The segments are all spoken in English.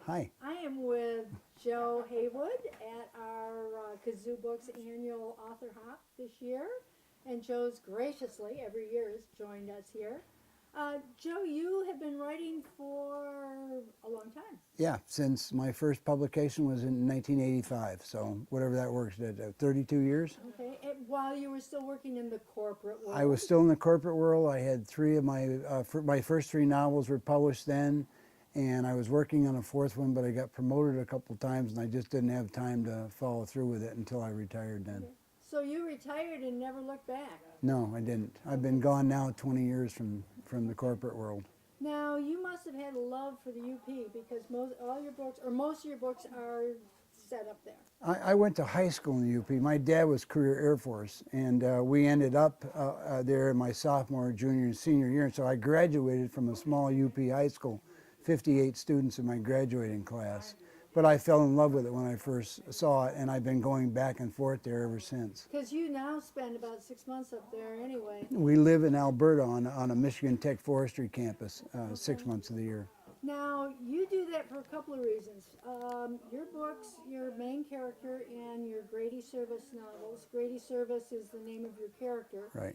Hi. I am with Joe Heywood at our Kazoo Books annual author hop this year. And Joe's graciously, every year, has joined us here. Joe, you have been writing for a long time. Yeah, since my first publication was in 1985, so whatever that works, 32 years. Okay, and while you were still working in the corporate world. I was still in the corporate world. I had three of my first three novels were published then, and I was working on a fourth one, but I got promoted a couple of times, and I just didn't have time to follow through with it until I retired then. Okay. So you retired and never looked back. No, I didn't. I've been gone now 20 years from the corporate world. Now, you must have had a love for the UP because most of your books are set up there. I went to high school in the UP. My dad was career Air Force, and we ended up there in my sophomore, junior, and senior year. And so I graduated from a small UP high school, 58 students in my graduating class. But I fell in love with it when I first saw it, and I've been going back and forth there ever since. Because you now spend about 6 months up there anyway. We live in Alberta on a Michigan Tech forestry campus 6 months of the year. Now, you do that for a couple of reasons. Your books, your main character in your Grady Service novels, Grady Service is the name of your character. Right.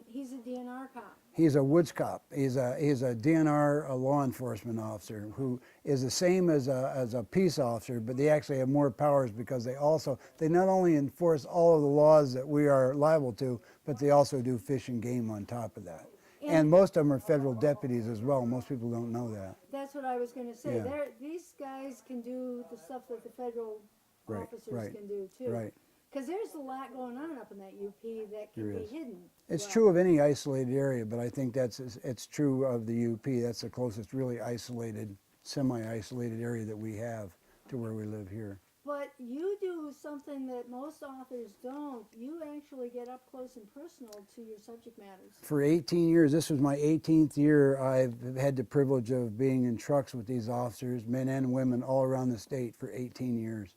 He's a DNR cop. He's a woods cop. He's a DNR law enforcement officer who is the same as a peace officer, but they actually have more powers because they not only enforce all of the laws that we are liable to, but they also do fish and game on top of that. And most of them are federal deputies as well. Most people don't know that. That's what I was going to say. Yeah. These guys can do the stuff that the federal officers right, can do too. Right. Because there's a lot going on up in that UP that can be hidden. It's true of any isolated area, but I think it's true of the UP. That's the closest really isolated, semi-isolated area that we have to where we live here. But you do something that most authors don't. You actually get up close and personal to your subject matters. For 18 years, this was my 18th year, I've had the privilege of being in trucks with these officers, men and women, all around the state for 18 years.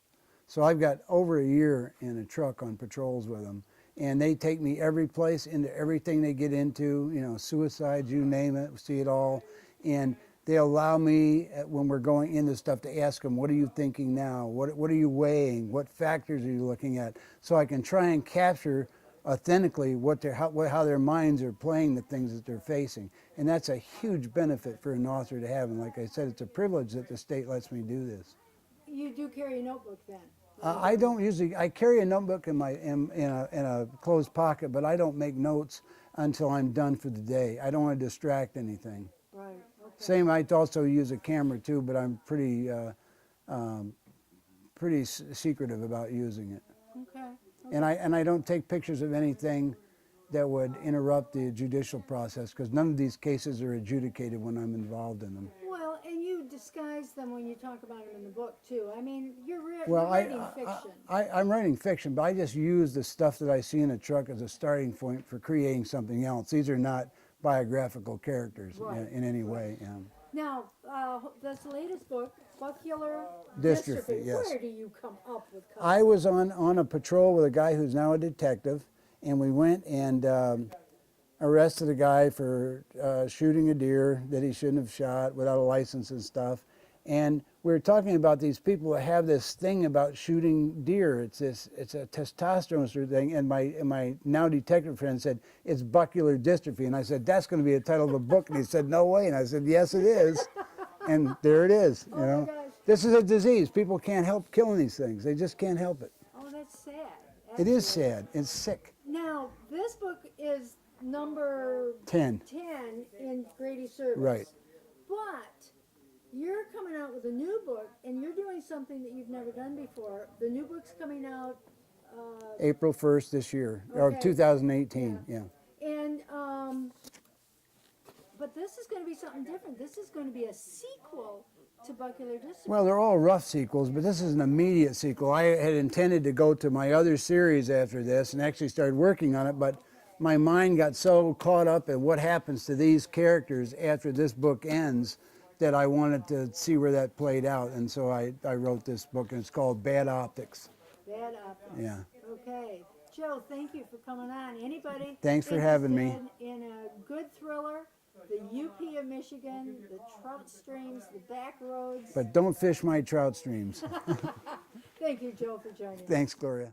So I've got over a year in a truck on patrols with them. And they take me every place, into everything they get into, you know, suicides, you name it, see it all. And they allow me, when we're going into stuff, to ask them, what are you thinking now? What are you weighing? What factors are you looking at? So I can try and capture authentically how their minds are playing the things that they're facing. And that's a huge benefit for an author to have. And like I said, it's a privilege that the state lets me do this. You do carry a notebook then? I don't usually. I carry a notebook in a closed pocket, but I don't make notes until I'm done for the day. I don't want to distract anything. Right. Okay. Same. I also use a camera too, but I'm pretty secretive about using it. Okay. And I don't take pictures of anything that would interrupt the judicial process, because none of these cases are adjudicated when I'm involved in them. Well, and you disguise them when you talk about them in the book too. I mean, you're writing fiction. I'm writing fiction, but I just use the stuff that I see in a truck as a starting point for creating something else. These are not biographical characters in any way. Now, this latest book, Buccular Dystrophy, yes. Where do you come up with colors? I was on a patrol with a guy who's now a detective, and we went and arrested a guy for shooting a deer that he shouldn't have shot without a license and stuff. And we were talking about these people that have this thing about shooting deer. It's a testosterone sort of thing. And my now detective friend said, it's buccular dystrophy. And I said, that's going to be the title of the book. And he said, no way. And I said, yes, it is. And there it is. You know, my gosh. This is a disease. People can't help killing these things. They just can't help it. Oh, that's sad. It is sad. It's sick. Now, this book is number 10 in Grady Service. Right. But you're coming out with a new book, and you're doing something that you've never done before. The new book's coming out April 1st this year, or 2018. Yeah. And but this is going to be something different. This is going to be a sequel to Buccular Dystrophy. Well, they're all rough sequels, but this is an immediate sequel. I had intended to go to my other series after this and actually started working on it, but my mind got so caught up in what happens to these characters after this book ends that I wanted to see where that played out. And so I wrote this book, and it's called Bad Optics. Bad Optics. Yeah. Okay. Joe, thank you for coming on. Anybody Thanks for having me. interested in a good thriller the UP of Michigan, the trout streams, the back roads. But don't fish my trout streams. Thank you, Joe, for joining us. Thanks, Gloria.